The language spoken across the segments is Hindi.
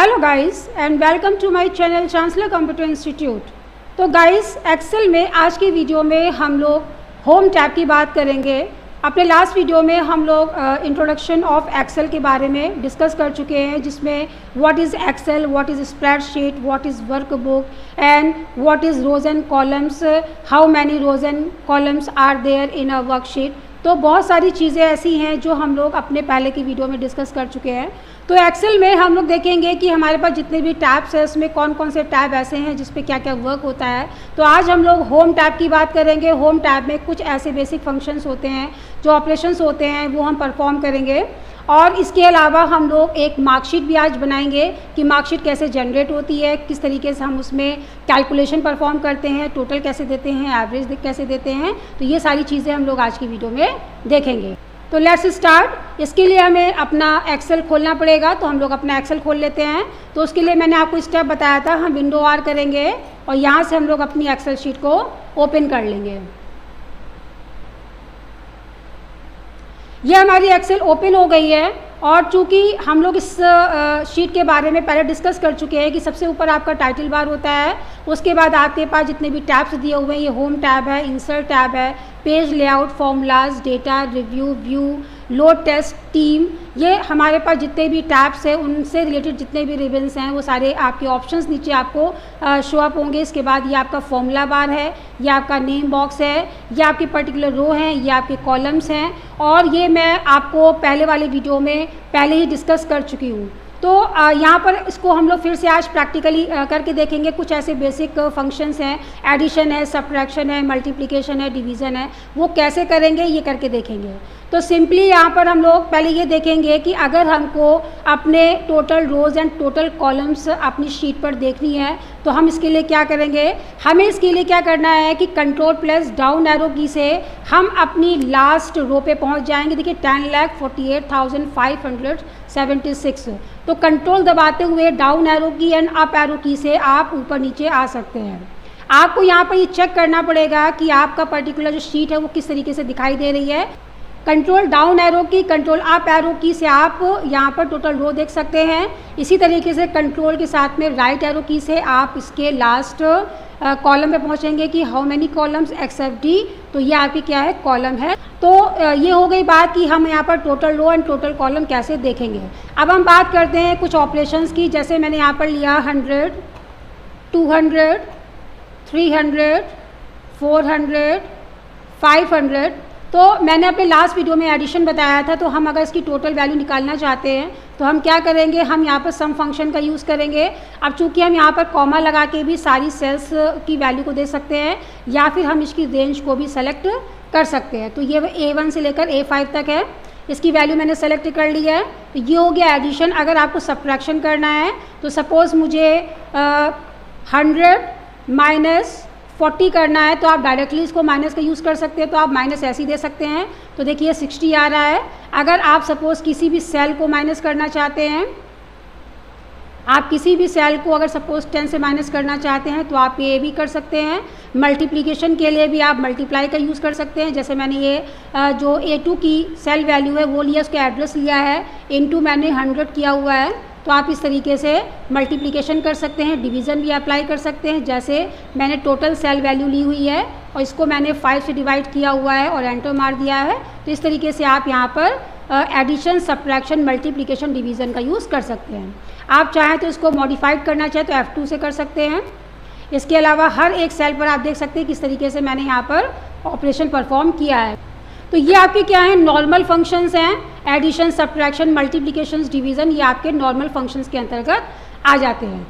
Hello guys and welcome to my channel chancellor computer institute. तो गाइस एक्सेल में आज की वीडियो में हम लोग होम टैब की बात करेंगे। अपने लास्ट वीडियो में हम लोग इंट्रोडक्शन ऑफ एक्सेल के बारे में डिस्कस कर चुके हैं, जिसमें what is Excel, what is spreadsheet, what is workbook and what is rows and columns, how many rows and columns are there in a worksheet. तो बहुत सारी चीज़ें ऐसी हैं जो हम लोग अपने पहले की वीडियो में डिस्कस कर चुके हैं। तो एक्सेल में हम लोग देखेंगे कि हमारे पास जितने भी टैब्स हैं उसमें कौन कौन से टैब ऐसे हैं जिस पे क्या क्या वर्क होता है। तो आज हम लोग होम टैब की बात करेंगे। होम टैब में कुछ ऐसे बेसिक फंक्शंस होते हैं, जो ऑपरेशंस होते हैं वो हम परफॉर्म करेंगे। और इसके अलावा हम लोग एक मार्कशीट भी आज बनाएंगे कि मार्कशीट कैसे जनरेट होती है, किस तरीके से हम उसमें कैलकुलेशन परफॉर्म करते हैं, टोटल कैसे देते हैं, एवरेज कैसे देते हैं। तो ये सारी चीज़ें हम लोग आज की वीडियो में देखेंगे। तो लेट्स स्टार्ट। इसके लिए हमें अपना एक्सेल खोलना पड़ेगा, तो हम लोग अपना एक्सेल खोल लेते हैं। तो उसके लिए मैंने आपको स्टेप बताया था, हम विंडो आर करेंगे और यहाँ से हम लोग अपनी एक्सेल शीट को ओपन कर लेंगे। ये हमारी एक्सेल ओपन हो गई है। और चूँकि हम लोग इस शीट के बारे में पहले डिस्कस कर चुके हैं कि सबसे ऊपर आपका टाइटल बार होता है, उसके बाद आपके पास जितने भी टैब्स दिए हुए हैं, ये होम टैब है, इंसर्ट टैब है, page layout, formulas, data, review, view, load, test, team, ये हमारे पास जितने भी टैब्स हैं उनसे रिलेटेड जितने भी रिबन्स हैं वो सारे आपके ऑप्शंस नीचे आपको शो अप होंगे। इसके बाद ये आपका फॉर्मूला बार है, ये आपका नेम बॉक्स है, ये आपकी पर्टिकुलर रो हैं, ये आपके कॉलम्स हैं। और ये मैं आपको पहले वाले वीडियो में पहले ही डिस्कस कर चुकी हूँ। तो यहाँ पर इसको हम लोग फिर से आज प्रैक्टिकली करके देखेंगे। कुछ ऐसे बेसिक फंक्शंस हैं, एडिशन है, सब्ट्रैक्शन है, मल्टीप्लिकेशन है, डिवीज़न है, वो कैसे करेंगे ये करके देखेंगे। तो सिंपली यहाँ पर हम लोग पहले ये देखेंगे कि अगर हमको अपने total rows and total columns अपनी शीट पर देखनी है तो हम इसके लिए क्या करेंगे। हमें इसके लिए क्या करना है कि कंट्रोल प्लस डाउन एरो की से हम अपनी लास्ट रो पे पहुँच जाएंगे। देखिए 10,48,576। तो कंट्रोल दबाते हुए डाउन एरो की एंड अप एरो की से आप ऊपर नीचे आ सकते हैं। आपको यहाँ पर ये चेक करना पड़ेगा कि आपका पर्टिकुलर जो शीट है वो किस तरीके से दिखाई दे रही है। कंट्रोल डाउन एरो की, कंट्रोल अप एरो की से आप यहाँ पर टोटल रो देख सकते हैं। इसी तरीके से कंट्रोल के साथ में राइट एरो की से आप इसके लास्ट कॉलम पे पहुँचेंगे कि how many columns accept D. तो ये आपकी क्या है, कॉलम है। तो ये हो गई बात कि हम यहाँ पर total row and total column कैसे देखेंगे। अब हम बात करते हैं कुछ ऑपरेशंस की। जैसे मैंने यहाँ पर लिया 100, 200, 300, 400, 500। तो मैंने अपने लास्ट वीडियो में एडिशन बताया था। तो हम अगर इसकी टोटल वैल्यू निकालना चाहते हैं तो हम क्या करेंगे, हम यहाँ पर सम फंक्शन का यूज़ करेंगे। अब चूँकि हम यहाँ पर कॉमा लगा के भी सारी सेल्स की वैल्यू को दे सकते हैं, या फिर हम इसकी रेंज को भी सेलेक्ट कर सकते हैं। तो ये A1 से लेकर A5 तक है, इसकी वैल्यू मैंने सेलेक्ट कर लिया है। तो ये हो गया एडिशन। अगर आपको सब्ट्रैक्शन करना है तो सपोज़ मुझे 100 माइनस 40 करना है, तो आप डायरेक्टली इसको माइनस का यूज़ कर सकते हैं। तो आप माइनस ऐसे ही दे सकते हैं। तो देखिए 60 आ रहा है। अगर आप सपोज़ किसी भी सेल को माइनस करना चाहते हैं, आप किसी भी सेल को अगर सपोज़ 10 से माइनस करना चाहते हैं तो आप ये भी कर सकते हैं। मल्टीप्लिकेशन के लिए भी आप मल्टीप्लाई का यूज़ कर सकते हैं। जैसे मैंने ये जो A2 की सेल वैल्यू है वो लिया, उसका एड्रेस लिया है, इनटू मैंने 100 किया हुआ है। तो आप इस तरीके से मल्टीप्लिकेशन कर सकते हैं, डिवीज़न भी अप्लाई कर सकते हैं। जैसे मैंने टोटल सेल वैल्यू ली हुई है और इसको मैंने 5 से डिवाइड किया हुआ है और एंटर मार दिया है। तो इस तरीके से आप यहाँ पर एडिशन, सब्ट्रैक्शन, मल्टीप्लिकेशन, डिवीज़न का यूज़ कर सकते हैं। आप चाहें तो इसको मॉडिफाइड करना चाहें तो F2 से कर सकते हैं। इसके अलावा हर एक सेल पर आप देख सकते हैं किस तरीके से मैंने यहाँ पर ऑपरेशन परफॉर्म किया है। तो ये आपके क्या हैं, नॉर्मल फंक्शंस हैं। एडिशन, सब्ट्रैक्शन, मल्टीप्लिकेशन, डिवीज़न, ये आपके नॉर्मल फंक्शंस के अंतर्गत आ जाते हैं।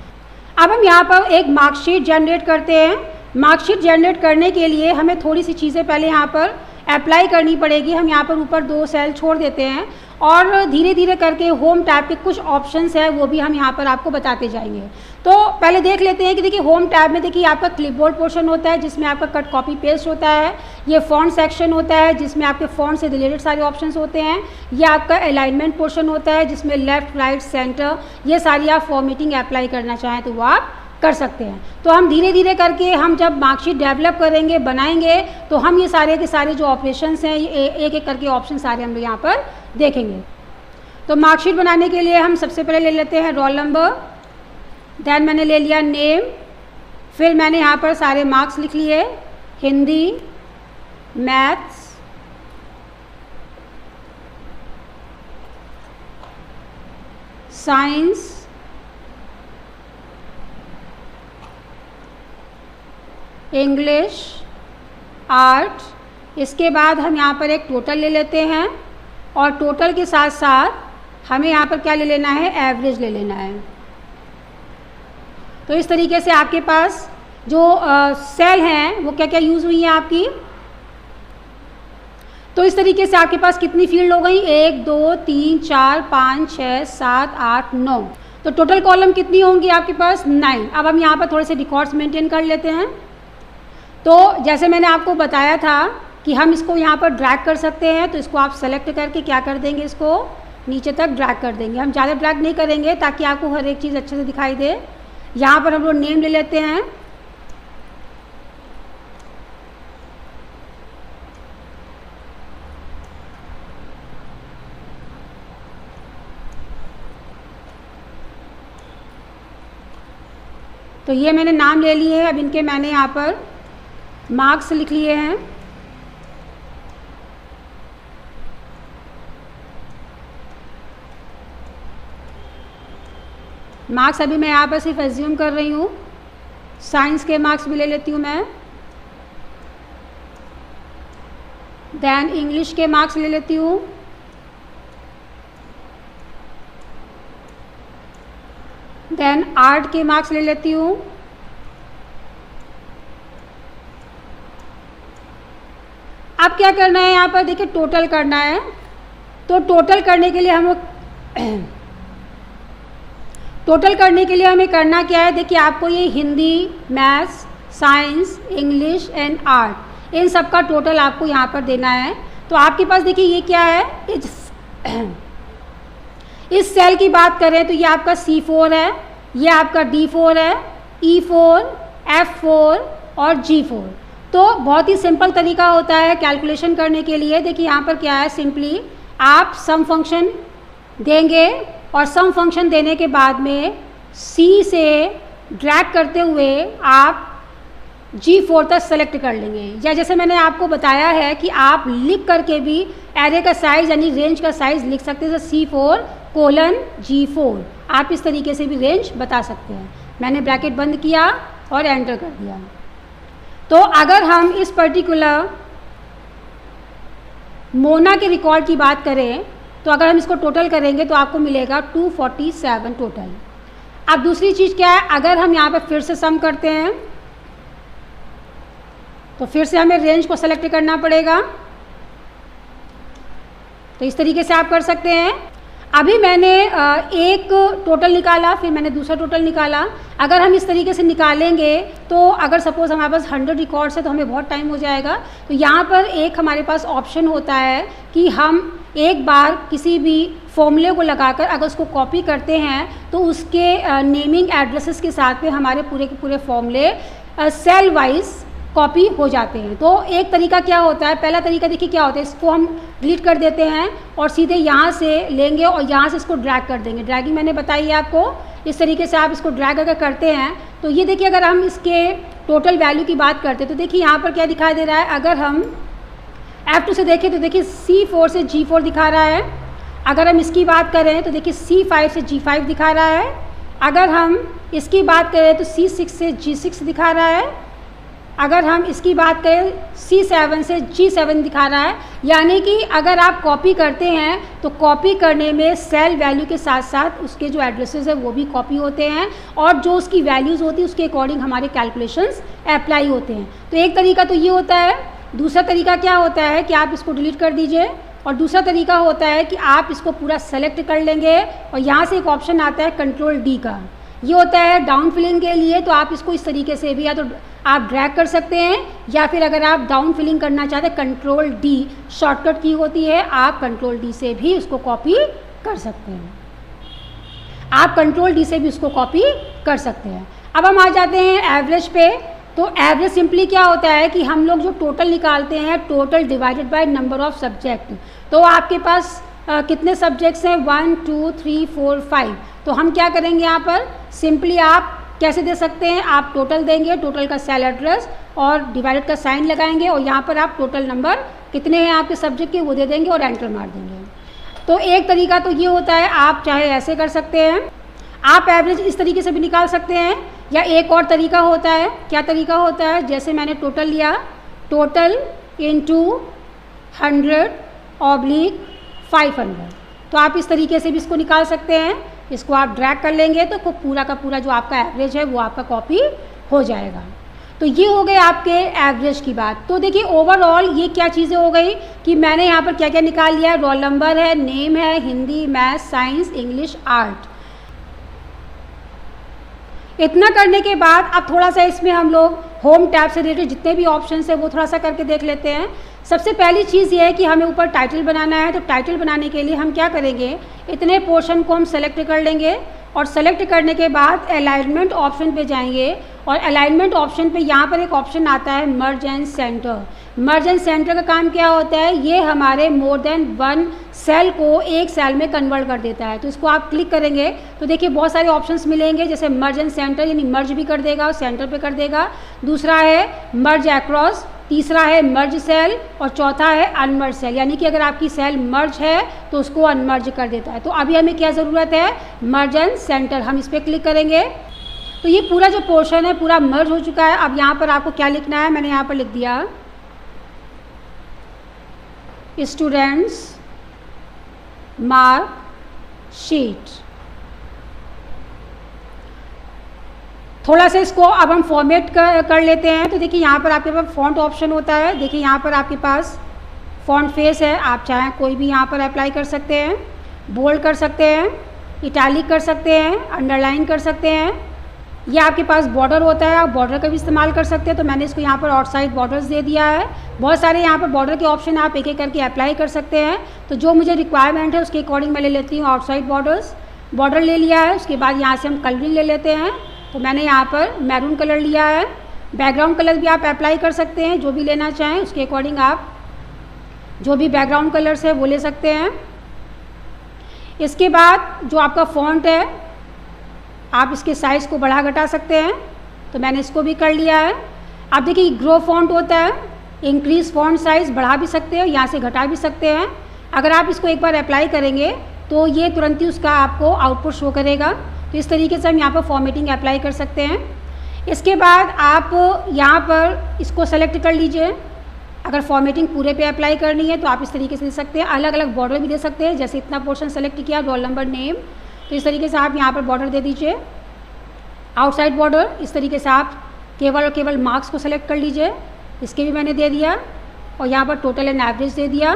अब हम यहाँ पर एक मार्कशीट जनरेट करते हैं। मार्कशीट जनरेट करने के लिए हमें थोड़ी सी चीज़ें पहले यहाँ पर अप्लाई करनी पड़ेगी। हम यहाँ पर ऊपर 2 सेल छोड़ देते हैं और धीरे धीरे करके होम टैब के कुछ ऑप्शंस हैं वो भी हम यहाँ पर आपको बताते जाएंगे। तो पहले देख लेते हैं कि देखिए होम टैब में देखिए आपका क्लिपबोर्ड पोर्शन होता है जिसमें आपका कट कॉपी पेस्ट होता है। ये फॉन्ट सेक्शन होता है जिसमें आपके फॉन्ट से रिलेटेड सारे ऑप्शंस होते हैं। ये आपका अलाइनमेंट पोर्शन होता है जिसमें लेफ्ट, राइट, सेंटर, ये सारी आप फॉर्मेटिंग अप्लाई करना चाहें तो वो आप कर सकते हैं। तो हम धीरे धीरे करके हम जब मार्कशीट डेवलप करेंगे, बनाएंगे, तो हम ये सारे के सारे जो ऑपरेशंस हैं ये एक एक करके ऑप्शन सारे हम लोग यहाँ पर देखेंगे। तो मार्कशीट बनाने के लिए हम सबसे पहले ले लेते हैं रोल नंबर देन मैंने ले लिया नेम, फिर मैंने यहाँ पर सारे मार्क्स लिख लिए, Hindi, maths, science, English, art. इसके बाद हम यहाँ पर एक टोटल ले लेते हैं और टोटल के साथ साथ हमें यहाँ पर क्या ले लेना है, एवरेज ले लेना है। तो इस तरीके से आपके पास जो सेल हैं वो क्या क्या यूज़ हुई हैं आपकी। तो इस तरीके से आपके पास कितनी फील्ड हो गई, 1 2 3 4 5 6 7 8 9। तो टोटल कॉलम कितनी होंगी आपके पास, 9। अब हम यहाँ पर थोड़े से रिकॉर्ड्स मेंटेन कर लेते हैं। तो जैसे मैंने आपको बताया था कि हम इसको यहाँ पर ड्रैग कर सकते हैं, तो इसको आप सेलेक्ट करके क्या कर देंगे, इसको नीचे तक ड्रैग कर देंगे। हम ज़्यादा ड्रैग नहीं करेंगे ताकि आपको हर एक चीज़ अच्छे से दिखाई दे। यहाँ पर हम लोग नेम ले लेते हैं, तो ये मैंने नाम ले लिए हैं। अब इनके मैंने यहाँ पर मार्क्स लिख लिए हैं। मार्क्स अभी मैं यहाँ पर सिर्फ एज्यूम कर रही हूँ। साइंस के मार्क्स भी ले लेती हूँ मैं, देन इंग्लिश के मार्क्स ले लेती हूँ, देन आर्ट के मार्क्स ले लेती हूँ, अब क्या करना है यहाँ पर देखिए, टोटल करना है। तो टोटल करने के लिए हमें करना क्या है, देखिए आपको ये Hindi, maths, science, English and art, इन सब का टोटल आपको यहाँ पर देना है। तो आपके पास देखिए ये क्या है, इस सेल की बात करें तो ये आपका C4 है, ये आपका D4 है, E4, F4 और G4। तो बहुत ही सिंपल तरीका होता है कैलकुलेशन करने के लिए। देखिए यहाँ पर क्या है, सिंपली आप सम फंक्शन देंगे और सम फंक्शन देने के बाद में C से ड्रैग करते हुए आप G4 तक सेलेक्ट कर लेंगे। या जैसे मैंने आपको बताया है कि आप लिख करके भी एरे का साइज़ यानी रेंज का साइज़ लिख सकते हैं, C4:G4। आप इस तरीके से भी रेंज बता सकते हैं। मैंने ब्रैकेट बंद किया और एंटर कर दिया। तो अगर हम इस पर्टिकुलर मोना के रिकॉर्ड की बात करें तो अगर हम इसको टोटल करेंगे तो आपको मिलेगा 247 टोटल। अब दूसरी चीज़ क्या है, अगर हम यहाँ पर फिर से सम करते हैं तो फिर से हमें रेंज को सेलेक्ट करना पड़ेगा। तो इस तरीके से आप कर सकते हैं। अभी मैंने एक टोटल निकाला, फिर मैंने दूसरा टोटल निकाला। अगर हम इस तरीके से निकालेंगे तो अगर सपोज़ हमारे पास 100 रिकॉर्ड्स है तो हमें बहुत टाइम हो जाएगा। तो यहाँ पर एक हमारे पास ऑप्शन होता है कि हम एक बार किसी भी फॉर्मूले को लगाकर अगर उसको कॉपी करते हैं तो उसके नेमिंग एड्रेसेस के साथ में हमारे पूरे के पूरे फॉर्मूले सेल वाइज कॉपी हो जाते हैं। तो एक तरीका क्या होता है, पहला तरीका देखिए क्या होता है, इसको हम डिलीट कर देते हैं और सीधे यहाँ से लेंगे और यहाँ से इसको ड्रैग कर देंगे। ड्रैगिंग मैंने बताई है आपको, इस तरीके से आप इसको ड्रैग अगर करते हैं तो ये देखिए अगर हम इसके टोटल वैल्यू की बात करते हैं तो देखिए यहाँ पर क्या दिखाई दे रहा है। अगर हम F2 से देखें तो देखिए C4 से G4 दिखा रहा है। अगर हम इसकी बात करें तो देखिए C5 से G5 दिखा रहा है। अगर हम इसकी बात करें तो C6 से G6 दिखा रहा है। अगर हम इसकी बात करें C7 से G7 दिखा रहा है। यानी कि अगर आप कॉपी करते हैं तो कॉपी करने में सेल वैल्यू के साथ साथ उसके जो एड्रेसेस है वो भी कॉपी होते हैं और जो उसकी वैल्यूज़ होती है उसके अकॉर्डिंग हमारे कैलकुलेशंस अप्लाई होते हैं। तो एक तरीका तो ये होता है। दूसरा तरीका क्या होता है कि आप इसको डिलीट कर दीजिए और दूसरा तरीका होता है कि आप इसको पूरा सेलेक्ट कर लेंगे और यहाँ से एक ऑप्शन आता है Ctrl+D का, ये होता है डाउन फिलिंग के लिए। तो आप इसको इस तरीके से भी या तो आप ड्रैग कर सकते हैं या फिर अगर आप डाउन फिलिंग करना चाहते हैं Ctrl+D शॉर्टकट की होती है, आप Ctrl+D से भी उसको कॉपी कर सकते हैं। आप Ctrl+D से भी उसको कॉपी कर सकते हैं। अब हम आ जाते हैं एवरेज पे। तो एवरेज सिंपली क्या होता है कि हम लोग जो टोटल निकालते हैं, total divided by number of subject. तो आपके पास कितने सब्जेक्ट्स हैं, 1 2 3 4 5। तो हम क्या करेंगे यहाँ पर, सिंपली आप कैसे दे सकते हैं, आप टोटल देंगे, टोटल का सेल एड्रेस और डिवाइडेड का साइन लगाएंगे और यहाँ पर आप टोटल नंबर कितने हैं आपके सब्जेक्ट के वो दे देंगे और एंटर मार देंगे। तो एक तरीका तो ये होता है, आप चाहे ऐसे कर सकते हैं, आप एवरेज इस तरीके से भी निकाल सकते हैं, या एक और तरीका होता है। क्या तरीका होता है, जैसे मैंने टोटल लिया, टोटल इंटू 100/500, तो आप इस तरीके से भी इसको निकाल सकते हैं। इसको आप ड्रैग कर लेंगे तो पूरा का पूरा जो आपका एवरेज है वो आपका कॉपी हो जाएगा। तो ये हो गए आपके एवरेज की बात। तो देखिए ओवरऑल ये क्या चीज़ें हो गई कि मैंने यहाँ पर क्या क्या निकाल लिया है, रोल नंबर है, नेम है, Hindi, math, science, English, art. इतना करने के बाद अब थोड़ा सा इसमें हम लोग होम टैब से रिलेटेड जितने भी ऑप्शंस है वो थोड़ा सा करके देख लेते हैं। सबसे पहली चीज़ ये है कि हमें ऊपर टाइटल बनाना है। तो टाइटल बनाने के लिए हम क्या करेंगे, इतने पोर्शन को हम सेलेक्ट कर लेंगे और सेलेक्ट करने के बाद अलाइनमेंट ऑप्शन पे जाएंगे और अलाइनमेंट ऑप्शन पे यहाँ पर एक ऑप्शन आता है मर्ज and centre. Merge and centre का काम क्या होता है, ये हमारे मोर देन वन सेल को एक सेल में कन्वर्ट कर देता है। तो इसको आप क्लिक करेंगे तो देखिए बहुत सारे ऑप्शंस मिलेंगे, जैसे मर्ज एंड सेंटर यानी मर्ज भी कर देगा और सेंटर पे कर देगा, दूसरा है मर्ज अक्रॉस, तीसरा है मर्ज सेल और चौथा है अनमर्ज सेल, यानी कि अगर आपकी सेल मर्ज है तो उसको अनमर्ज कर देता है। तो अभी हमें क्या ज़रूरत है, मर्ज एंड सेंटर, हम इस पर क्लिक करेंगे तो ये पूरा जो पोर्शन है पूरा मर्ज हो चुका है। अब यहाँ पर आपको क्या लिखना है, मैंने यहाँ पर लिख दिया स्टूडेंट्स मार्क शीट। थोड़ा सा इसको अब हम फॉर्मेट कर लेते हैं। तो देखिए यहाँ पर आपके पास फॉन्ट ऑप्शन होता है, देखिए यहाँ पर आपके पास फॉन्ट फेस है, आप चाहें कोई भी यहाँ पर अप्लाई कर सकते हैं, बोल्ड कर सकते हैं, इटैलिक कर सकते हैं, अंडरलाइन कर सकते हैं। ये आपके पास बॉर्डर होता है, आप बॉर्डर का भी इस्तेमाल कर सकते हैं। तो मैंने इसको यहाँ पर आउटसाइड बॉर्डर्स दे दिया है। बहुत सारे यहाँ पर बॉर्डर के ऑप्शन आप एक एक करके अप्लाई कर सकते हैं। तो जो मुझे रिक्वायरमेंट है उसके अकॉर्डिंग मैं ले लेती हूँ आउटसाइड बॉर्डर्स। बॉर्डर ले लिया है, उसके बाद यहाँ से हम कलरिंग ले लेते हैं। तो मैंने यहाँ पर मैरून कलर लिया है। बैकग्राउंड कलर भी आप अप्लाई कर सकते हैं, जो भी लेना चाहें उसके अकॉर्डिंग आप जो भी बैकग्राउंड कलर्स है वो ले सकते हैं। इसके बाद जो आपका फॉन्ट है आप इसके साइज़ को बढ़ा घटा सकते हैं। तो मैंने इसको भी कर लिया है। अब देखिए ग्रो फॉन्ट होता है, इंक्रीज फॉन्ट साइज़ बढ़ा भी सकते हैं, यहाँ से घटा भी सकते हैं। अगर आप इसको एक बार अप्लाई करेंगे तो ये तुरंत ही उसका आपको आउटपुट शो करेगा। तो इस तरीके से हम यहाँ पर फॉर्मेटिंग अप्लाई कर सकते हैं। इसके बाद आप यहाँ पर इसको सेलेक्ट कर लीजिए। अगर फॉर्मेटिंग पूरे पे अप्लाई करनी है तो आप इस तरीके से दे सकते हैं। अलग अलग बॉर्डर भी दे सकते हैं, जैसे इतना पोर्शन सेलेक्ट किया, रोल नंबर, नेम, तो इस तरीके से आप यहाँ पर बॉर्डर दे दीजिए। आउटसाइड बॉर्डर इस तरीके से आप केवल और केवल मार्क्स को सेलेक्ट कर लीजिए, इसके भी मैंने दे दिया। और यहाँ पर टोटल एंड एवरेज दे दिया,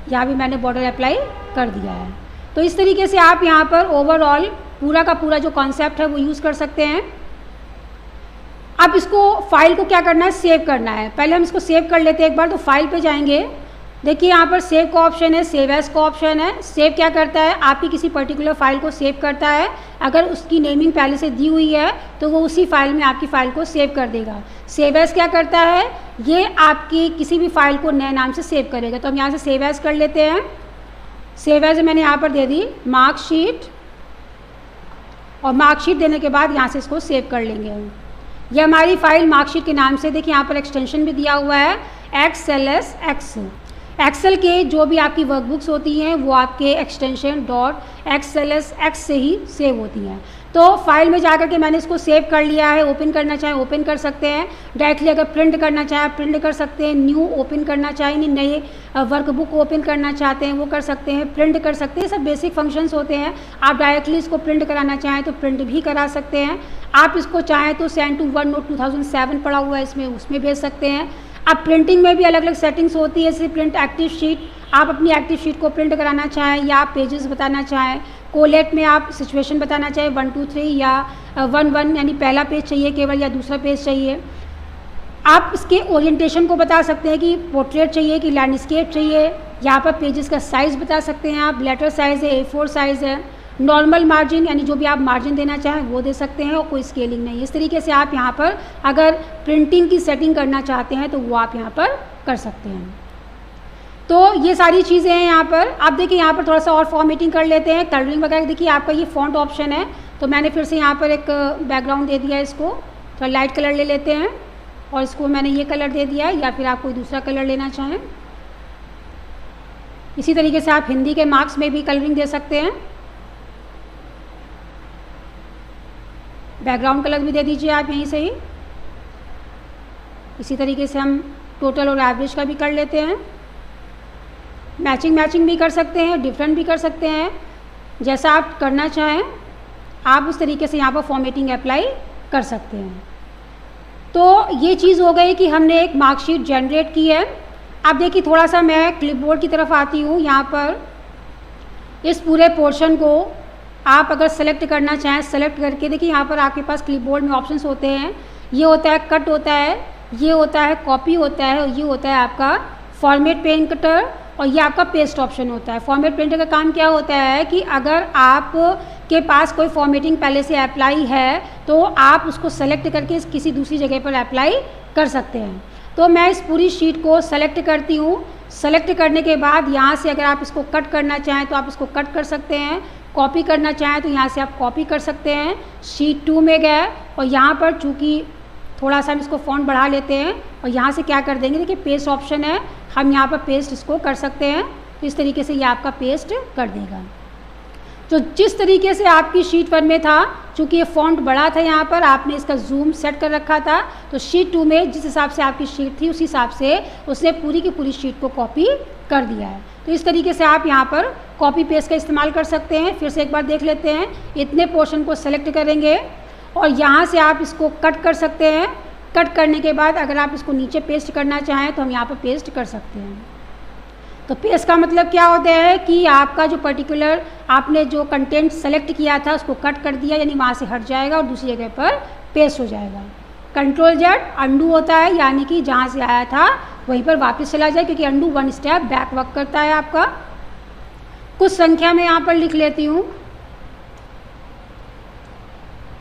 यहाँ भी मैंने बॉर्डर अप्लाई कर दिया है। तो इस तरीके से आप यहाँ पर ओवरऑल पूरा का पूरा जो कॉन्सेप्ट है वो यूज़ कर सकते हैं। अब इसको फाइल को क्या करना है, सेव करना है। पहले हम इसको सेव कर लेते हैं एक बार। तो फाइल पे जाएंगे, देखिए यहाँ पर सेव का ऑप्शन है, सेव एज का ऑप्शन है। सेव क्या करता है, आपकी किसी पर्टिकुलर फाइल को सेव करता है। अगर उसकी नेमिंग पहले से दी हुई है तो वो उसी फाइल में आपकी फ़ाइल को सेव कर देगा। सेव एज क्या करता है, ये आपकी किसी भी फाइल को नए नाम से सेव करेगा। तो हम यहाँ से सेव एज कर लेते हैं। सेव एज मैंने यहाँ पर दे दी मार्कशीट, और मार्कशीट देने के बाद यहाँ से इसको सेव कर लेंगे। ये हमारी फाइल मार्कशीट के नाम से, देखिए यहाँ पर एक्सटेंशन भी दिया हुआ है XLSX। एक्सेल के जो भी आपकी वर्कबुक्स होती हैं वो आपके एक्सटेंशन .XLSX से ही सेव होती हैं। तो फाइल में जाकर के मैंने इसको सेव कर लिया है। ओपन करना चाहें ओपन कर सकते हैं, डायरेक्टली अगर प्रिंट करना चाहें प्रिंट कर सकते हैं, न्यू ओपन करना चाहें नए वर्कबुक ओपन करना चाहते हैं वो कर सकते हैं, प्रिंट कर सकते हैं। सब बेसिक फंक्शंस होते हैं। आप डायरेक्टली इसको प्रिंट कराना चाहें तो प्रिंट भी करा सकते हैं। आप इसको चाहें तो सेंड टू वन नोट 2007 पड़ा हुआ है इसमें, उसमें भेज सकते हैं। अब प्रिंटिंग में भी अलग अलग सेटिंग्स होती है, जैसे प्रिंट एक्टिव शीट, आप अपनी एक्टिव शीट को प्रिंट कराना चाहें या आप पेजेस बताना चाहें। कोलेट में आप सिचुएशन बताना चाहें 1, 2, 3 या 1, 1 यानी पहला पेज चाहिए केवल या दूसरा पेज चाहिए। आप इसके ओरिएंटेशन को बता सकते हैं कि पोर्ट्रेट चाहिए कि लैंडस्केप चाहिए। यहाँ पर पेजेस का साइज़ बता सकते हैं आप, लेटर साइज़ है, A4 साइज़ है। नॉर्मल मार्जिन यानी जो भी आप मार्जिन देना चाहें वो दे सकते हैं और कोई स्केलिंग नहीं। इस तरीके से आप यहाँ पर अगर प्रिंटिंग की सेटिंग करना चाहते हैं तो वो आप यहाँ पर कर सकते हैं। तो ये सारी चीज़ें हैं यहाँ पर। आप देखिए यहाँ पर थोड़ा सा और फॉर्मेटिंग कर लेते हैं, कलरिंग वगैरह। देखिए आपका ये फॉन्ट ऑप्शन है, तो मैंने फिर से यहाँ पर एक बैकग्राउंड दे दिया है, इसको थोड़ा लाइट कलर ले लेते हैं और इसको मैंने ये कलर दे दिया है, या फिर आप कोई दूसरा कलर लेना चाहें। इसी तरीके से आप हिंदी के मार्क्स में भी कलरिंग दे सकते हैं, बैकग्राउंड कलर भी दे दीजिए आप यहीं से ही। इसी तरीके से हम टोटल और एवरेज का भी कर लेते हैं। मैचिंग भी कर सकते हैं, डिफरेंट भी कर सकते हैं, जैसा आप करना चाहें आप उस तरीके से यहाँ पर फॉर्मेटिंग अप्लाई कर सकते हैं। तो ये चीज़ हो गई कि हमने एक मार्कशीट जनरेट की है। अब देखिए थोड़ा सा मैं क्लिपबोर्ड की तरफ आती हूँ। यहाँ पर इस पूरे पोर्शन को आप अगर सेलेक्ट करना चाहें, सेलेक्ट करके देखिए यहाँ पर आपके पास क्लिपबोर्ड में ऑप्शंस होते हैं। ये होता है कट होता है, ये होता है कॉपी होता है, और ये होता है आपका फॉर्मेट पेंटर, और ये आपका पेस्ट ऑप्शन होता है। फॉर्मेट पेंटर का काम क्या होता है कि अगर आप के पास कोई फॉर्मेटिंग पहले से अप्लाई है तो आप उसको सेलेक्ट करके किसी दूसरी जगह पर अप्लाई कर सकते हैं। तो मैं इस पूरी शीट को सेलेक्ट करती हूँ। सेलेक्ट करने के बाद यहाँ से अगर आप इसको कट करना चाहें तो आप इसको कट कर सकते हैं, कॉपी करना चाहें तो यहाँ से आप कॉपी कर सकते हैं। शीट 2 में गए और यहाँ पर चूँकि थोड़ा सा हम इसको फॉन्ट बढ़ा लेते हैं और यहाँ से क्या कर देंगे, देखिए पेस्ट ऑप्शन है, हम यहाँ पर पेस्ट इसको कर सकते हैं। तो इस तरीके से ये आपका पेस्ट कर देगा। तो जिस तरीके से आपकी शीट 1 में था, चूँकि ये फॉन्ट बड़ा था, यहाँ पर आपने इसका जूम सेट कर रखा था, तो शीट 2 में जिस हिसाब से आपकी शीट थी उस हिसाब से उसने पूरी की पूरी शीट को कॉपी कर दिया है। तो इस तरीके से आप यहाँ पर कॉपी पेस्ट का इस्तेमाल कर सकते हैं। फिर से एक बार देख लेते हैं। इतने पोर्शन को सेलेक्ट करेंगे और यहाँ से आप इसको कट कर सकते हैं। कट करने के बाद अगर आप इसको नीचे पेस्ट करना चाहें तो हम यहाँ पर पेस्ट कर सकते हैं। तो पेस्ट का मतलब क्या होता है कि आपका जो पर्टिकुलर आपने जो कंटेंट सेलेक्ट किया था उसको कट कर दिया, यानी वहाँ से हट जाएगा और दूसरी जगह पर पेस्ट हो जाएगा। कंट्रोल जेड अंडू होता है, यानी कि जहाँ से आया था वहीं पर वापस चला जाए, क्योंकि अंडू 1 स्टेप बैक वर्क करता है आपका। कुछ संख्या में यहाँ पर लिख लेती हूँ।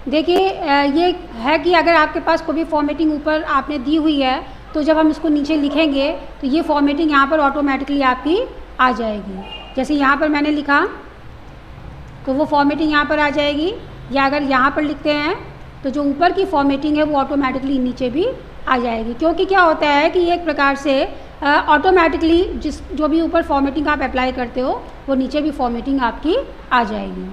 देखिए ये है कि अगर आपके पास कोई भी फॉर्मेटिंग ऊपर आपने दी हुई है तो जब हम इसको नीचे लिखेंगे तो ये फॉर्मेटिंग यहाँ पर ऑटोमेटिकली आपकी आ जाएगी। जैसे यहाँ पर मैंने लिखा तो वो फॉर्मेटिंग यहाँ पर आ जाएगी, या अगर यहाँ पर लिखते हैं तो जो ऊपर की फॉर्मेटिंग है वो ऑटोमेटिकली नीचे भी आ जाएगी। क्योंकि क्या होता है कि एक प्रकार से ऑटोमेटिकली जो भी ऊपर फॉर्मेटिंग आप अप्लाई करते हो वो नीचे भी फॉर्मेटिंग आपकी आ जाएगी।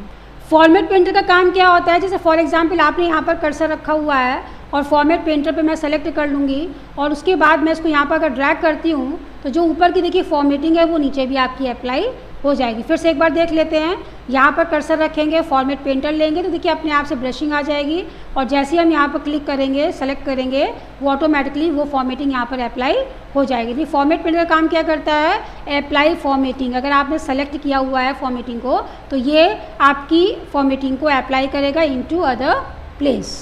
फॉर्मेट पेंटर का काम क्या होता है, जैसे फॉर एग्जांपल आपने यहाँ पर कर्सर रखा हुआ है और फॉर्मेट पेंटर पे मैं सेलेक्ट कर लूँगी और उसके बाद मैं इसको यहाँ पर अगर ड्रैग करती हूँ तो जो ऊपर की देखिए फॉर्मेटिंग है वो नीचे भी आपकी अप्लाई हो जाएगी। फिर से एक बार देख लेते हैं। यहाँ पर कर्सर रखेंगे, फॉर्मेट पेंटर लेंगे तो देखिए अपने आप से ब्रशिंग आ जाएगी, और जैसे ही हम यहाँ पर क्लिक करेंगे, सेलेक्ट करेंगे, वो ऑटोमेटिकली वो फॉर्मेटिंग यहाँ पर अप्लाई हो जाएगी। तो फॉर्मेट पेंटर का काम क्या करता है, अप्लाई फॉर्मेटिंग। अगर आपने सेलेक्ट किया हुआ है फॉर्मेटिंग को तो ये आपकी फॉर्मेटिंग को अप्लाई करेगा इनटू अदर प्लेस।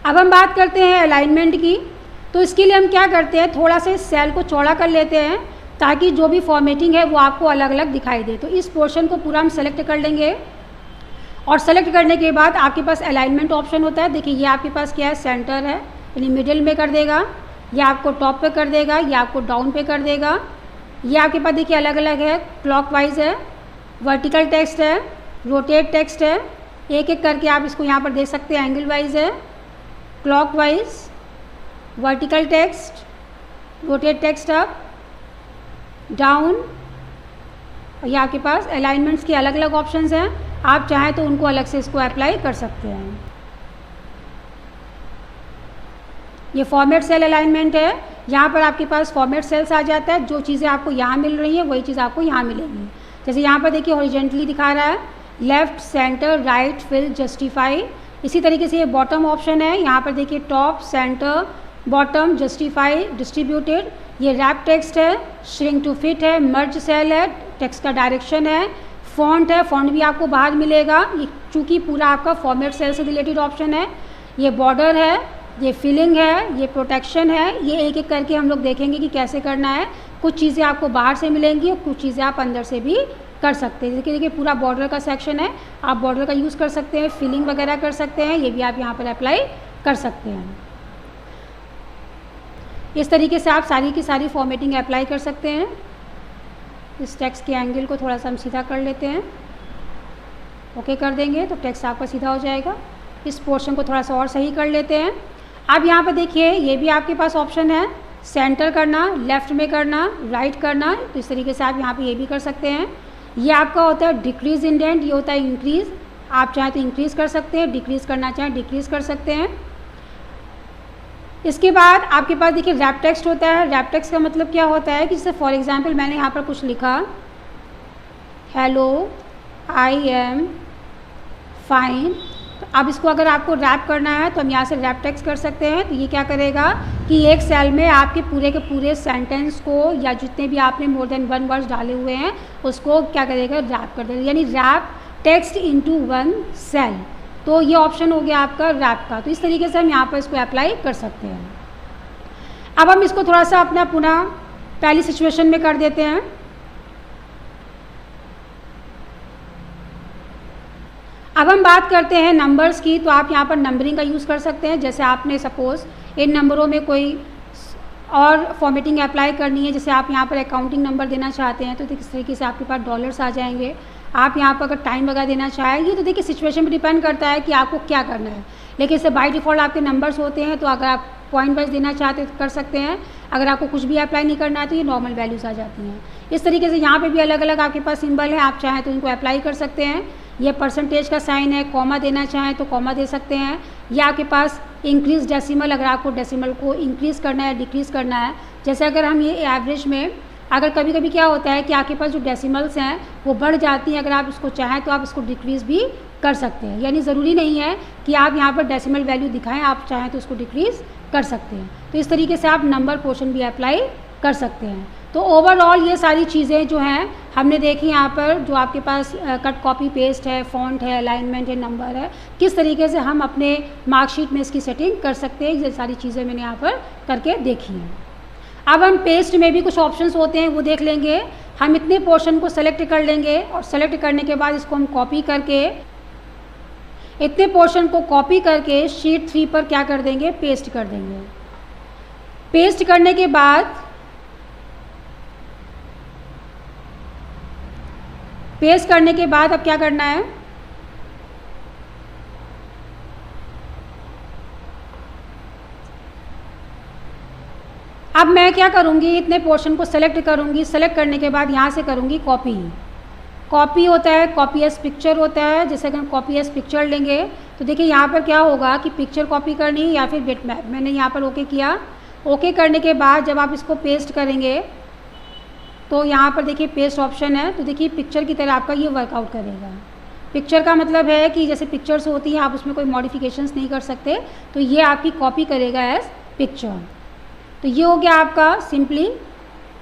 अब हम बात करते हैं अलाइनमेंट की। तो इसके लिए हम क्या करते हैं, थोड़ा सा इस सेल को चौड़ा कर लेते हैं ताकि जो भी फॉर्मेटिंग है वो आपको अलग अलग दिखाई दे। तो इस पोर्शन को पूरा हम सेलेक्ट कर लेंगे और सेलेक्ट करने के बाद आपके पास अलाइनमेंट ऑप्शन होता है। देखिए ये आपके पास क्या है, सेंटर है, यानी मिडिल में कर देगा, या आपको टॉप पे कर देगा, या आपको डाउन पे कर देगा। ये आपके पास देखिए अलग अलग है, क्लॉकवाइज है, वर्टिकल टेक्स्ट है, रोटेट टेक्स्ट है। एक एक करके आप इसको यहाँ पर देख सकते हैं। एंगल वाइज है, clockwise, vertical text, rotate text up, down. और ये आपके पास अलाइनमेंट्स के अलग अलग ऑप्शंस हैं, आप चाहें तो उनको अलग से इसको अप्लाई कर सकते हैं। ये फॉर्मेट सेल अलाइनमेंट है, यहाँ पर आपके पास फॉर्मेट सेल्स आ जाता है। जो चीज़ें आपको यहाँ मिल रही है वही चीज़ आपको यहाँ मिलेगी। जैसे यहाँ पर देखिए हॉरिजॉन्टली दिखा रहा है, left, centre, right, fill, justify. इसी तरीके से ये बॉटम ऑप्शन है, यहाँ पर देखिए top, centre, bottom, justify, distributed. ये रैप टेक्स्ट है, श्रिंक टू फिट है, मर्ज सेल है, टेक्स्ट का डायरेक्शन है, फॉन्ट है, फॉन्ट भी आपको बाहर मिलेगा, ये चूँकि पूरा आपका फॉर्मेट सेल से रिलेटेड ऑप्शन है। ये बॉर्डर है, ये फिलिंग है, ये प्रोटेक्शन है। ये एक एक करके हम लोग देखेंगे कि कैसे करना है। कुछ चीज़ें आपको बाहर से मिलेंगी और कुछ चीज़ें आप अंदर से भी कर सकते हैं। देखिए पूरा बॉर्डर का सेक्शन है, आप बॉर्डर का यूज़ कर सकते हैं, फिलिंग वगैरह कर सकते हैं, ये भी आप यहाँ पर अप्लाई कर सकते हैं। इस तरीके से आप सारी की सारी फॉर्मेटिंग अप्लाई कर सकते हैं। इस टेक्स्ट के एंगल को थोड़ा सा हम सीधा कर लेते हैं, ओके कर देंगे तो टेक्स्ट आपका सीधा हो जाएगा। इस पोर्शन को थोड़ा सा और सही कर लेते हैं। अब यहाँ पर देखिए ये भी आपके पास ऑप्शन है, सेंटर करना, लेफ़्ट में करना, राइट करना, तो इस तरीके से आप यहाँ पे ये भी कर सकते हैं। ये आपका होता है डिक्रीज़ इंडेंट, ये होता है इंक्रीज़। आप चाहें तो इंक्रीज़ कर सकते हैं, डिक्रीज़ करना चाहें डिक्रीज़ कर सकते हैं। इसके बाद आपके पास देखिए रैप टेक्स्ट होता है। रैप टेक्स्ट का मतलब क्या होता है कि जैसे फॉर एग्जांपल मैंने यहाँ पर कुछ लिखा, हेलो आई एम फाइन, तो अब इसको अगर आपको रैप करना है तो हम यहाँ से रैप टेक्स्ट कर सकते हैं। तो ये क्या करेगा कि एक सेल में आपके पूरे के पूरे सेंटेंस को या जितने भी आपने मोर देन वन वर्ड्स डाले हुए हैं उसको क्या करेगा, रैप कर देगा, यानी wrap text into one cell. तो ये ऑप्शन हो गया आपका रैप का। तो इस तरीके से हम यहाँ पर इसको अप्लाई कर सकते हैं। अब हम इसको थोड़ा सा अपना पुनः पहली सिचुएशन में कर देते हैं। अब हम बात करते हैं नंबर्स की। तो आप यहाँ पर नंबरिंग का यूज़ कर सकते हैं। जैसे आपने सपोज़ इन नंबरों में कोई और फॉर्मेटिंग अप्लाई करनी है, जैसे आप यहाँ पर अकाउंटिंग नंबर देना चाहते हैं तो किस तरीके से आपके पास डॉलर्स आ जाएंगे। आप यहाँ पर अगर टाइम वगैरह देना चाहेंगे तो देखिए सिचुएशन पे डिपेंड करता है कि आपको क्या करना है, लेकिन इससे बाय डिफ़ॉल्ट आपके नंबर्स होते हैं। तो अगर आप पॉइंट वाइज देना चाहते हैं तो कर सकते हैं। अगर आपको कुछ भी अप्लाई नहीं करना है तो ये नॉर्मल वैल्यूज़ आ जाती हैं। इस तरीके से यहाँ पे भी अलग अलग आपके पास सिंबल है, आप चाहें तो इनको अप्लाई कर सकते हैं। ये परसेंटेज का साइन है, कॉमा देना चाहें तो कॉमा दे सकते हैं, या आपके पास इंक्रीज डेसिमल, अगर आपको डेसिमल को इंक्रीज़ करना है डिक्रीज़ करना है। जैसे अगर हम ये एवरेज में अगर कभी कभी क्या होता है कि आपके पास जो डेसिमल्स हैं वो बढ़ जाती हैं, अगर आप इसको चाहें तो आप इसको डिक्रीज़ भी कर सकते हैं। यानी ज़रूरी नहीं है कि आप यहाँ पर डेसिमल वैल्यू दिखाएं, आप चाहें तो उसको डिक्रीज़ कर सकते हैं। तो इस तरीके से आप नंबर पोर्शन भी अप्लाई कर सकते हैं। तो ओवरऑल ये सारी चीज़ें जो हैं हमने देखी यहाँ पर, जो आपके पास कट कॉपी पेस्ट है, फॉन्ट है, अलाइनमेंट है, नंबर है, किस तरीके से हम अपने मार्कशीट में इसकी सेटिंग कर सकते हैं, ये सारी चीज़ें मैंने यहाँ पर करके देखी हैं। अब हम पेस्ट में भी कुछ ऑप्शंस होते हैं वो देख लेंगे। हम इतने पोर्शन को सेलेक्ट कर लेंगे और सेलेक्ट करने के बाद इसको हम कॉपी करके, इतने पोर्शन को कॉपी करके शीट 3 पर क्या कर देंगे, पेस्ट कर देंगे। पेस्ट करने के बाद अब क्या करना है, अब मैं क्या करूँगी, इतने पोर्शन को सेलेक्ट करूँगी। सेलेक्ट करने के बाद यहाँ से करूँगी कॉपी। कॉपी होता है, कॉपी एज पिक्चर होता है। जैसे अगर हम कॉपी एज पिक्चर लेंगे तो देखिए यहाँ पर क्या होगा कि पिक्चर कॉपी करनी है या फिर बिट मैप। मैंने यहाँ पर ओके किया। ओके करने के बाद जब आप इसको पेस्ट करेंगे तो यहाँ पर देखिए पेस्ट ऑप्शन है, तो देखिए पिक्चर की तरह आपका ये वर्कआउट करेगा। पिक्चर का मतलब है कि जैसे पिक्चर्स होती हैं आप उसमें कोई मॉडिफिकेशंस नहीं कर सकते, तो ये आपकी कॉपी करेगा एज पिक्चर। तो ये हो गया आपका simply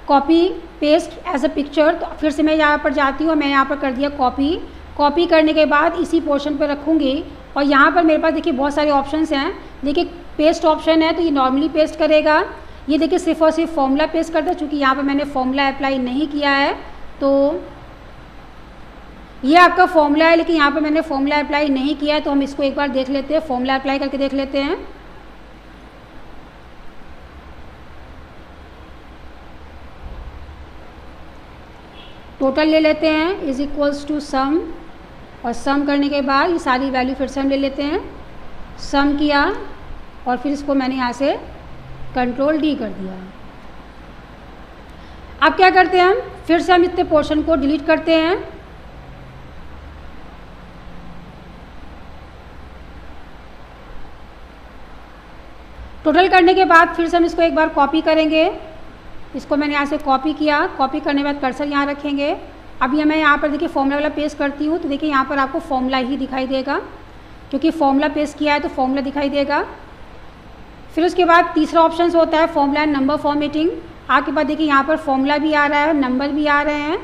copy paste as a picture. तो फिर से मैं यहाँ पर जाती हूँ, मैं यहाँ पर कर दिया कॉपी। कॉपी करने के बाद इसी पोर्शन पर रखूँगी और यहाँ पर मेरे पास देखिए बहुत सारे ऑप्शंस हैं। देखिए पेस्ट ऑप्शन है तो ये नॉर्मली पेस्ट करेगा। ये देखिए सिर्फ और सिर्फ फॉर्मूला पेस्ट करता है, चूँकि यहाँ पर मैंने फॉर्मूला अप्लाई नहीं किया है तो ये आपका फॉर्मूला है, लेकिन यहाँ पर मैंने फॉर्मूला अप्लाई नहीं किया है। तो हम इसको एक बार देख लेते हैं, फॉर्मूला अप्लाई करके देख लेते हैं। टोटल ले लेते हैं इज इक्वल्स टू सम, और सम करने के बाद ये सारी वैल्यू फिर से हम ले लेते हैं। सम किया और फिर इसको मैंने यहाँ से कंट्रोल डी कर दिया। अब क्या करते हैं हम, फिर से हम इतने पोर्शन को डिलीट करते हैं। टोटल करने के बाद फिर से हम इसको एक बार कॉपी करेंगे। इसको मैंने यहाँ से कॉपी किया। कॉपी करने के बाद कर्सर यहाँ रखेंगे। अब ये मैं यहाँ पर देखिए फॉर्मूला वाला पेस्ट करती हूँ तो देखिए यहाँ पर आपको फॉर्मूला ही दिखाई देगा, क्योंकि फॉर्मूला पेस्ट किया है तो फॉर्मूला दिखाई देगा। फिर उसके बाद तीसरा ऑप्शन होता है फॉर्मूला एंड नंबर फॉर्मेटिंग। आपके पास देखिए यहाँ पर फॉर्मूला भी आ रहा है, नंबर भी आ रहे हैं।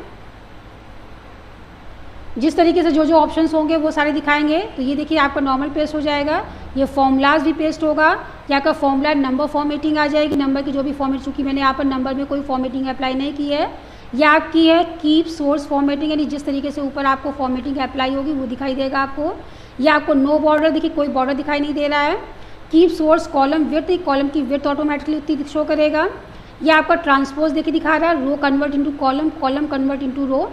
जिस तरीके से जो जो ऑप्शंस होंगे वो सारे दिखाएंगे। तो ये देखिए आपका नॉर्मल पेस्ट हो जाएगा, ये फॉर्मूलाज भी पेस्ट होगा, या का फॉर्मूला नंबर फॉर्मेटिंग आ जाएगी। नंबर की जो भी फॉर्मेट, चूँकि मैंने यहाँ पर नंबर में कोई फॉर्मेटिंग अप्लाई नहीं की है, या आपकी है कीप सोर्स फॉर्मेटिंग, यानी जिस तरीके से ऊपर आपको फॉर्मेटिंग अप्लाई होगी वो दिखाई देगा आपको। या आपको नो बॉर्डर, देखिए कोई बॉर्डर दिखाई नहीं दे रहा है। Keep source column width, column की विड्थ ऑटोमेटिकली उतनी शो करेगा। ये आपका ट्रांसपोज देखिए दिखा रहा है, row convert into column, column convert into row.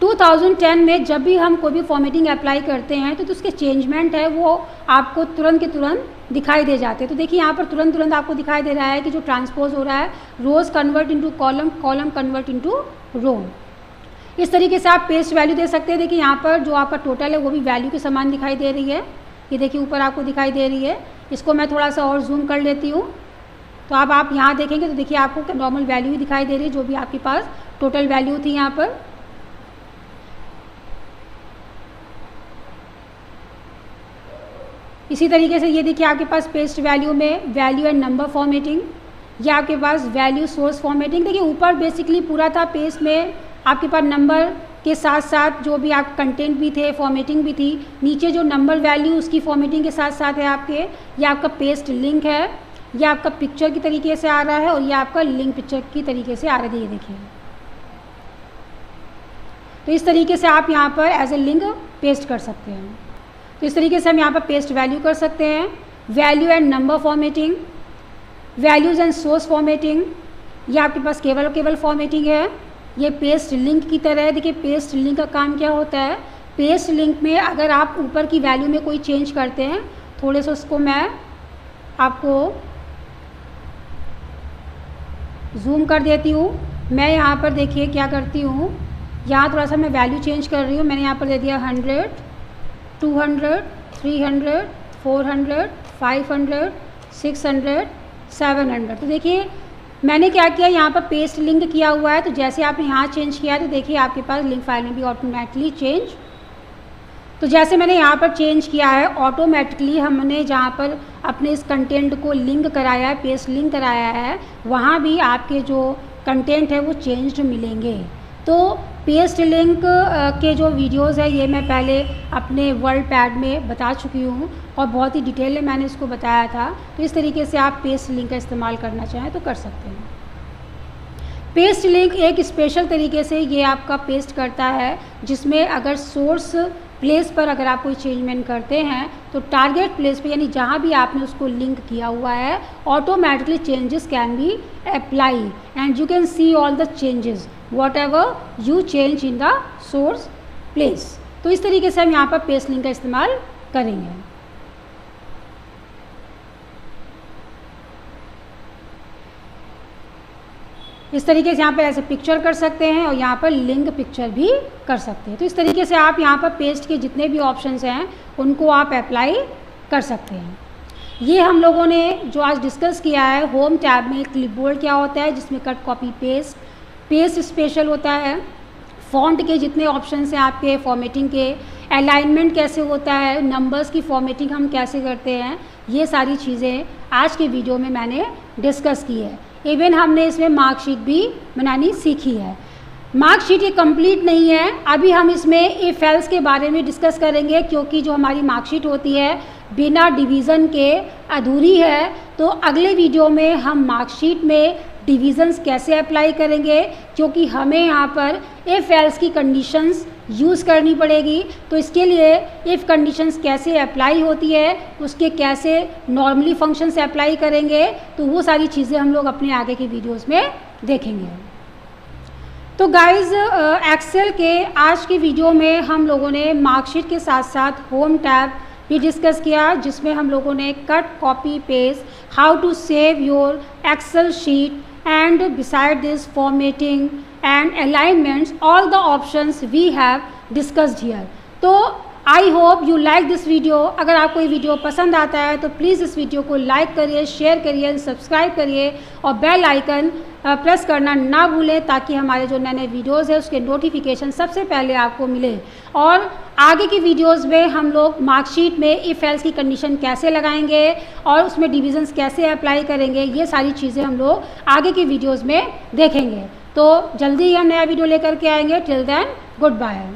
2010 में जब भी हम कोई भी फॉर्मेटिंग अप्लाई करते हैं तो उसके चेंजमेंट है वो आपको तुरंत के तुरंत दिखाई दे जाते हैं। तो देखिए यहाँ पर तुरंत आपको दिखाई दे रहा है कि जो ट्रांसपोज हो रहा है, rows convert into column, column convert into row. इस तरीके से आप पेस्ट वैल्यू दे सकते हैं। देखिए यहाँ पर जो आपका टोटल है वो भी वैल्यू के समान दिखाई दे रही है। ये देखिए ऊपर आपको दिखाई दे रही है। इसको मैं थोड़ा सा और जूम कर लेती हूँ, तो अब आप यहाँ देखेंगे तो देखिए आपको नॉर्मल वैल्यू ही दिखाई दे रही है, जो भी आपके पास टोटल वैल्यू थी यहाँ पर। इसी तरीके से ये देखिए आपके पास पेस्ट वैल्यू में वैल्यू एंड नंबर फॉर्मेटिंग, या आपके पास वैल्यू सोर्स फॉर्मेटिंग। देखिए ऊपर बेसिकली पूरा था, पेस्ट में आपके पास नंबर के साथ साथ जो भी आप कंटेंट भी थे, फॉर्मेटिंग भी थी। नीचे जो नंबर वैल्यू उसकी फॉर्मेटिंग के साथ साथ है आपके, ये आपका पेस्ट लिंक है, ये आपका पिक्चर की तरीके से आ रहा है और ये आपका लिंक पिक्चर की तरीके से आ रहा है। ये देखिए, तो इस तरीके से आप यहाँ पर एज ए लिंक पेस्ट कर सकते हैं। तो इस तरीके से हम यहाँ पर पेस्ट वैल्यू कर सकते हैं। Value and number formatting, values and source formatting, ये आपके पास केवल फॉर्मेटिंग है। ये पेस्ट लिंक की तरह है। देखिए पेस्ट लिंक का काम क्या होता है, पेस्ट लिंक में अगर आप ऊपर की वैल्यू में कोई चेंज करते हैं, थोड़े से उसको मैं आपको जूम कर देती हूँ। मैं यहाँ पर देखिए क्या करती हूँ, यहाँ थोड़ा सा मैं वैल्यू चेंज कर रही हूँ। मैंने यहाँ पर दे दिया 100, 200, 300, 400, 500, 600, 700। तो देखिए मैंने क्या किया, यहाँ पर पेस्ट लिंक किया हुआ है। तो जैसे आपने यहाँ चेंज किया तो देखिए आपके पास लिंक फाइल में भी ऑटोमेटिकली चेंज। तो जैसे मैंने यहाँ पर चेंज किया है, ऑटोमेटिकली हमने जहाँ पर अपने इस कंटेंट को लिंक कराया है, पेस्ट लिंक कराया है, वहाँ भी आपके जो कंटेंट है वो चेंज्ड मिलेंगे। तो पेस्ट लिंक के जो वीडियोस है ये मैं पहले अपने वर्ल्ड पैड में बता चुकी हूँ और बहुत ही डिटेल में मैंने इसको बताया था। तो इस तरीके से आप पेस्ट लिंक का इस्तेमाल करना चाहें तो कर सकते हैं। पेस्ट लिंक एक स्पेशल तरीके से ये आपका पेस्ट करता है, जिसमें अगर सोर्स प्लेस पर अगर आप कोई चेंजमेंट करते हैं तो टारगेट प्लेस पे, यानी जहाँ भी आपने उसको लिंक किया हुआ है, automatically changes can be apply and you can see all the changes what ever you change in the source place. तो इस तरीके से हम यहाँ पर पेस्ट लिंक का इस्तेमाल करेंगे। इस तरीके से यहाँ पर ऐसे पिक्चर कर सकते हैं और यहाँ पर लिंक पिक्चर भी कर सकते हैं। तो इस तरीके से आप यहाँ पर पेस्ट के जितने भी ऑप्शंस हैं उनको आप अप्लाई कर सकते हैं। ये हम लोगों ने जो आज डिस्कस किया है, होम टैब में क्लिपबोर्ड क्या होता है, जिसमें कट कॉपी पेस्ट स्पेशल होता है, फॉन्ट के जितने ऑप्शंस हैं आपके, फॉर्मेटिंग के, अलाइनमेंट कैसे होता है, नंबर्स की फॉर्मेटिंग हम कैसे करते हैं, ये सारी चीज़ें आज के वीडियो में मैंने डिस्कस की है। इवन हमने इसमें मार्कशीट भी बनानी सीखी है। मार्कशीट ये कंप्लीट नहीं है, अभी हम इसमें इफ एल्स के बारे में डिस्कस करेंगे, क्योंकि जो हमारी मार्कशीट होती है बिना डिवीज़न के अधूरी है। तो अगले वीडियो में हम मार्कशीट में डिविज़न्स कैसे अप्लाई करेंगे, क्योंकि हमें यहाँ पर इफ एल्स की कंडीशंस यूज़ करनी पड़ेगी। तो इसके लिए इफ़ कंडीशंस कैसे अप्लाई होती है, उसके कैसे नॉर्मली फंक्शन से अप्लाई करेंगे, तो वो सारी चीज़ें हम लोग अपने आगे के वीडियोस में देखेंगे। तो गाइज़ एक्सेल के आज की वीडियो में हम लोगों ने मार्कशीट के साथ साथ होम टैब भी डिस्कस किया, जिसमें हम लोगों ने cut copy paste, how to save your Excel sheet and beside this formatting and alignments, all the options we have discussed here. तो I hope you like this video. अगर आपको ये वीडियो पसंद आता है तो प्लीज़ इस वीडियो को लाइक करिए, शेयर करिए, सब्सक्राइब करिए और बेल आइकन प्रेस करना ना भूलें, ताकि हमारे जो नए नए वीडियोज़ हैं उसके नोटिफिकेशन सबसे पहले आपको मिले। और आगे की वीडियोज़ में हम लोग मार्कशीट में इफ़ एल्स की कंडीशन कैसे लगाएंगे और उसमें डिविजन्स कैसे अप्लाई करेंगे, ये सारी चीज़ें हम लोग आगे की वीडियोज़ में देखेंगे। तो जल्दी ही हम नया वीडियो लेकर के आएंगे। Till then good bye.